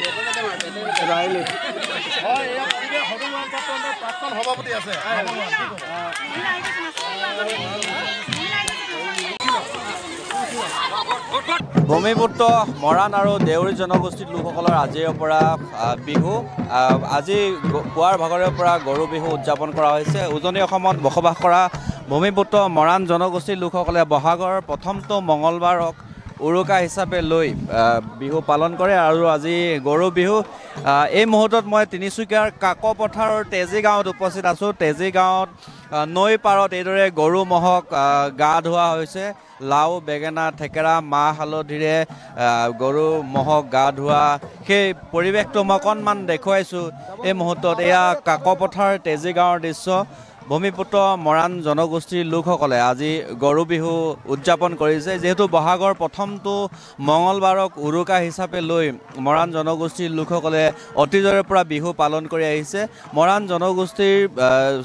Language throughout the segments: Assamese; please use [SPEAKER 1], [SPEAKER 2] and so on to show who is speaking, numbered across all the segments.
[SPEAKER 1] ধন্যবাদ ৰাইলি
[SPEAKER 2] প্ৰাক্তন সভাপতি আছে
[SPEAKER 3] ভূমিপুত্ৰ মৰাণ আৰু দেউৰী জনগোষ্ঠীৰ লোকসকলৰ আজিৰ পৰা বিহু আজি পুৱাৰ ভাগৰে পৰা গৰু বিহু উদযাপন কৰা হৈছে উজনি অসমত বসবাস কৰা ভূমিপুত্ৰ মৰাণ জনগোষ্ঠীৰ লোকসকলে বহাগৰ প্ৰথমটো মঙলবাৰক উৰুকা হিচাপে লৈ বিহু পালন কৰে আৰু আজি গৰু বিহু এই মুহূৰ্তত মই তিনিচুকীয়াৰ কাকপথাৰৰ তেজী গাঁৱত উপস্থিত আছোঁ তেজী গাঁৱত নৈ পাৰত এইদৰে গৰু ম'হক গা ধোৱা হৈছে লাও বেঙেনা থেকেৰা মাহ হালধিৰে গৰু ম'হক গা ধোৱা সেই পৰিৱেশটো মই অকণমান দেখুৱাইছোঁ এই মুহূৰ্তত এয়া কাকপথাৰ তেজী গাঁৱৰ দৃশ্য ভূমিপুত্ৰ মৰাণ জনগোষ্ঠীৰ লোকসকলে আজি গৰু বিহু উদযাপন কৰিছে যিহেতু বহাগৰ প্ৰথমটো মঙলবাৰক উৰুকা হিচাপে লৈ মৰাণ জনগোষ্ঠীৰ লোকসকলে অতীজৰে পৰা বিহু পালন কৰি আহিছে মৰাণ জনগোষ্ঠীৰ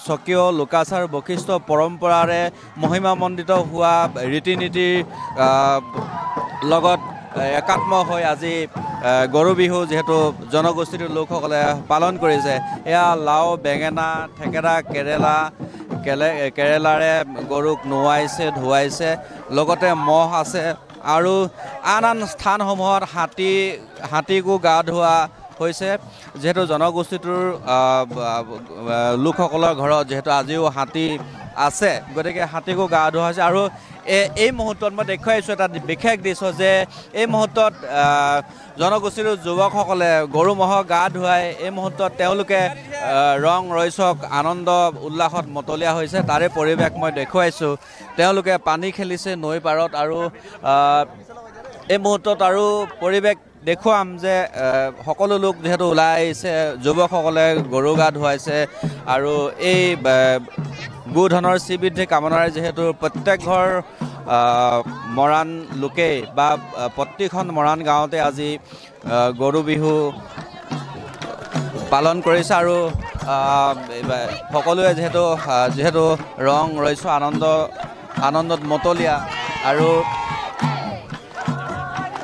[SPEAKER 3] স্বকীয় লোকাচাৰ বৈশিষ্ট্য পৰম্পৰাৰে মহিমামণ্ডিত হোৱা ৰীতি নীতিৰ লগত একাত্ম হৈ আজি গৰু বিহু যিহেতু জনগোষ্ঠীৰ লোকসকলে পালন কৰিছে এয়া লাও বেঙেনা থেকেৰা কেৰেলাৰে গৰুক নোৱাইছে ধুৱাইছে লগতে মহ আছে আৰু আন আন স্থানসমূহত হাতীকো গা ধোৱা হৈছে যিহেতু জনগোষ্ঠীটোৰ লোকসকলৰ ঘৰত যিহেতু আজিও হাতী আছে গতিকে হাতীকো গা ধোৱা হৈছে আৰু এই মুহূৰ্তত মই দেখুৱাইছোঁ এটা বিশেষ দৃশ্য যে এই মুহূৰ্তত জনগোষ্ঠীৰ যুৱকসকলে গৰু ম'হক গা ধুৱাই এই মুহূৰ্তত তেওঁলোকে ৰং ৰহইচক আনন্দ উল্লাসত মতলীয়া হৈছে তাৰে পৰিৱেশ মই দেখুৱাইছোঁ তেওঁলোকে পানী খেলিছে নৈ পাৰত আৰু এই মুহূৰ্তত আৰু পৰিৱেশ দেখুৱাম যে সকলো লোক যিহেতু ওলাই আহিছে যুৱকসকলে গৰু গা ধুৱাইছে আৰু এই গোধনৰ শ্ৰীবৃদ্ধি কামনাৰে যিহেতু প্ৰত্যেক ঘৰ মৰাণ লোকেই বা প্ৰতিখন মৰাণ গাঁৱতে আজি গৰু বিহু পালন কৰিছে আৰু সকলোৱে যিহেতু ৰং ৰহইচ আনন্দত মতলীয়া আৰু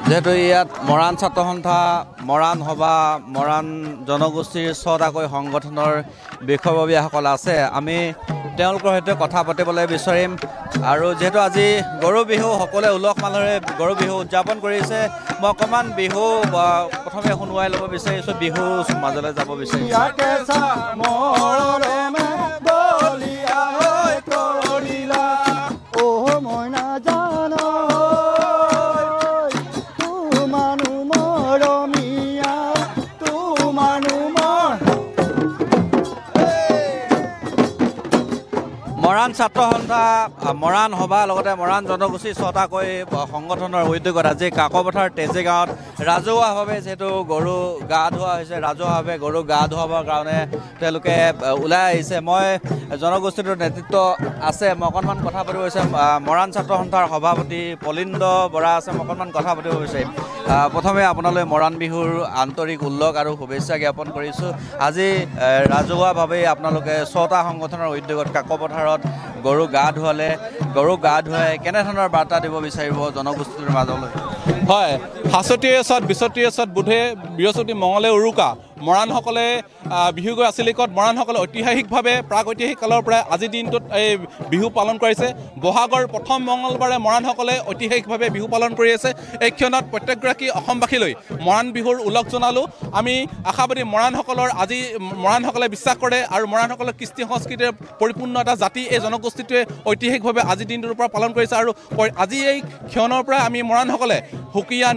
[SPEAKER 3] যেহেতু ইয়াত মৰাণ ছাত্ৰ সন্থা মৰাণ সভা মৰাণ জনগোষ্ঠীৰ 6টাকৈ সংগঠনৰ বিষয়ববীয়াসকল আছে আমি তেওঁলোকৰ সৈতে কথা পাতিবলৈ বিচাৰিম আৰু যেহেতু আজি গৰু বিহু সকলোৱে উলহ মালহেৰে গৰু বিহু উদযাপন কৰিছে মই অকণমান বিহু প্ৰথমে শুনোৱাই ল'ব বিচাৰিছোঁ বিহু মাজলৈ যাব বিচাৰিছোঁ মৰাণ ছাত্ৰ সন্থা মৰাণ সভা লগতে মৰাণ জনগোষ্ঠীৰ 6টাকৈ সংগঠনৰ উদ্যোগত আজি কাকপথাৰ তেজী গাঁৱত ৰাজহুৱাভাৱে যিহেতু গৰু গা ধোৱা হৈছে ৰাজহুৱাভাৱে গৰু গা ধুৱাবৰ কাৰণে তেওঁলোকে ওলাই আহিছে মই জনগোষ্ঠীটোৰ নেতৃত্ব আছে মই অকণমান কথা পাতিব বিচাৰিম মৰাণ ছাত্ৰ সন্থাৰ সভাপতি পলিন্দ বৰা আছে মই অকণমান কথা পাতিব বিচাৰিম প্ৰথমে আপোনালৈ মৰাণ বিহুৰ আন্তৰিক উল্লেখ আৰু শুভেচ্ছা জ্ঞাপন কৰিছোঁ আজি ৰাজহুৱাভাৱে আপোনালোকে 6টা সংগঠনৰ উদ্যোগত কাকপথাৰত গৰু গা ধুৱাই কেনেধৰণৰ বাৰ্তা দিব বিচাৰিব জনগোষ্ঠীটোৰ মাজলৈ
[SPEAKER 4] হয় ৭৭ বুধে বৃহস্পতি মঙলে উৰুকা মৰাণসকলে বিহু গৈ আছিলিকত মৰাণসকলে ঐতিহাসিকভাৱে প্ৰাগৈতিহাসিক কালৰ পৰা আজিৰ দিনটোত এই বিহু পালন কৰিছে বহাগৰ প্ৰথম মঙলবাৰে মৰাণসকলে ঐতিহাসিকভাৱে বিহু পালন কৰি আছে এই ক্ষণত প্ৰত্যেকগৰাকী অসমবাসীলৈ মৰাণ বিহুৰ উল্লেখ জনালোঁ আমি আশাবাদী মৰাণসকলে বিশ্বাস কৰে আৰু মৰাণসকলৰ কৃষ্টি সংস্কৃতিৰ পৰিপূৰ্ণ এটা জাতি এই জনগোষ্ঠীটোৱে ঐতিহাসিকভাৱে আজিৰ দিনটোৰ পৰা পালন কৰিছে আৰু আজি এই ক্ষণৰ পৰা আমি মৰাণসকলে সুকীয়া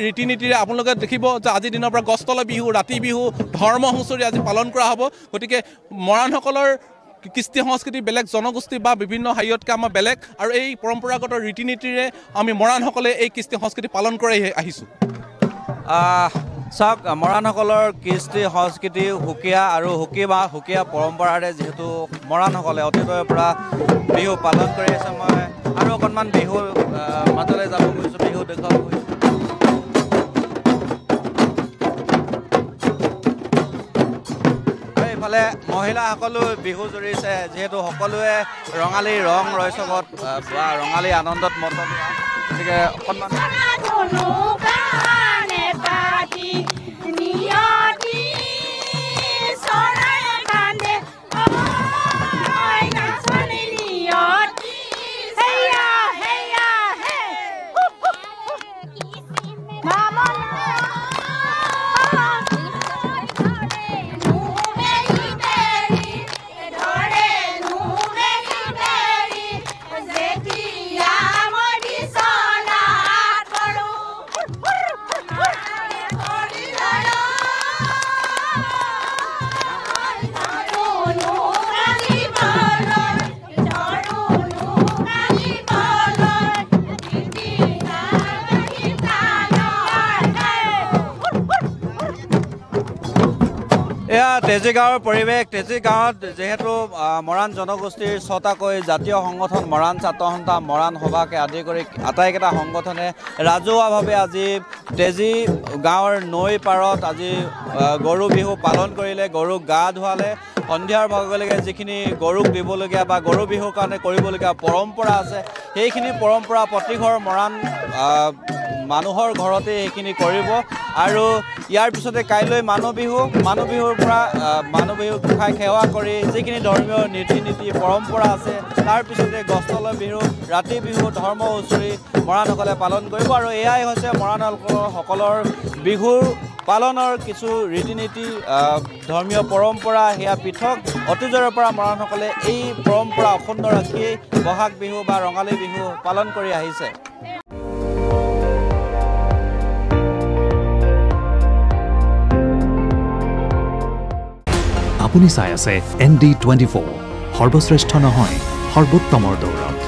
[SPEAKER 4] ৰীতি নীতিৰে আপোনালোকে দেখিব যে আজিৰ দিনৰ পৰা গছতলৰ বিহু ৰাতি বিহু ধৰ্ম হুঁচৰি আজি পালন কৰা হ'ব গতিকে মৰাণসকলৰ কৃষ্টি সংস্কৃতি বেলেগ জনগোষ্ঠী বা বিভিন্ন হাৰিয়তকৈ আমাৰ বেলেগ আৰু এই পৰম্পৰাগত ৰীতি নীতিৰে আমি মৰাণসকলে এই কৃষ্টি সংস্কৃতি পালন কৰি আহিছোঁ
[SPEAKER 3] চাওক মৰাণসকলৰ কৃষ্টি সংস্কৃতি সুকীয়া পৰম্পৰাৰে যিহেতু মৰাণসকলে অতীতৰ পৰা বিহু পালন কৰি আছে মই আৰু অকণমান বিহুৰ মাজলৈ যাব খুজিছোঁ বিহু দেখুৱাব খুজিছোঁ এইফালে মহিলাসকলো বিহু জুৰিছে যিহেতু সকলোৱে ৰঙালী ৰং ৰহইচত বা ৰঙালী আনন্দত মতলীয়া গতিকে অকণমান তেজী গাঁৱৰ পৰিৱেশ তেজী গাঁৱত যেহেতু মৰাণ জনগোষ্ঠীৰ 6টাকৈ জাতীয় সংগঠন মৰাণ ছাত্ৰ সন্থা মৰাণ সভাকে আদি কৰি আটাইকেইটা সংগঠনে ৰাজহুৱাভাৱে আজি তেজী গাঁৱৰ নৈ পাৰত আজি গৰু বিহু পালন কৰিলে গৰুক গা ধুৱালে সন্ধিয়াৰ ভাগলৈকে যিখিনি গৰুক দিবলগীয়া বা গৰু বিহুৰ কাৰণে কৰিবলগীয়া পৰম্পৰা আছে সেইখিনি পৰম্পৰা প্ৰতিঘৰ মৰাণ মানুহৰ ঘৰতে এইখিনি কৰিব আৰু ইয়াৰ পিছতে কাইলৈ মানুহ বিহুৰ পৰা মানুহ বিহু গোসাঁই সেৱা কৰি যিখিনি ধৰ্মীয় নীতি পৰম্পৰা আছে তাৰ পিছতে গছতলৰ বিহু ৰাতি বিহু ধৰ্ম হুঁচৰি মৰাণসকলে পালন কৰিব আৰু এয়াই হৈছে মৰাণসকলৰ বিহুৰ পালনৰ কিছু ৰীতি নীতি ধৰ্মীয় পৰম্পৰা সেয়া পৃথক অতীজৰে পৰা মৰাণসকলে এই পৰম্পৰা অক্ষুণ্ণ ৰাখি বহাগ বিহু বা ৰঙালী বিহু পালন কৰি আহিছে
[SPEAKER 5] আপুনি চাই আছে ND24 সৰ্বশ্ৰেষ্ঠ নহয় সৰ্বোত্তমৰ দৌৰত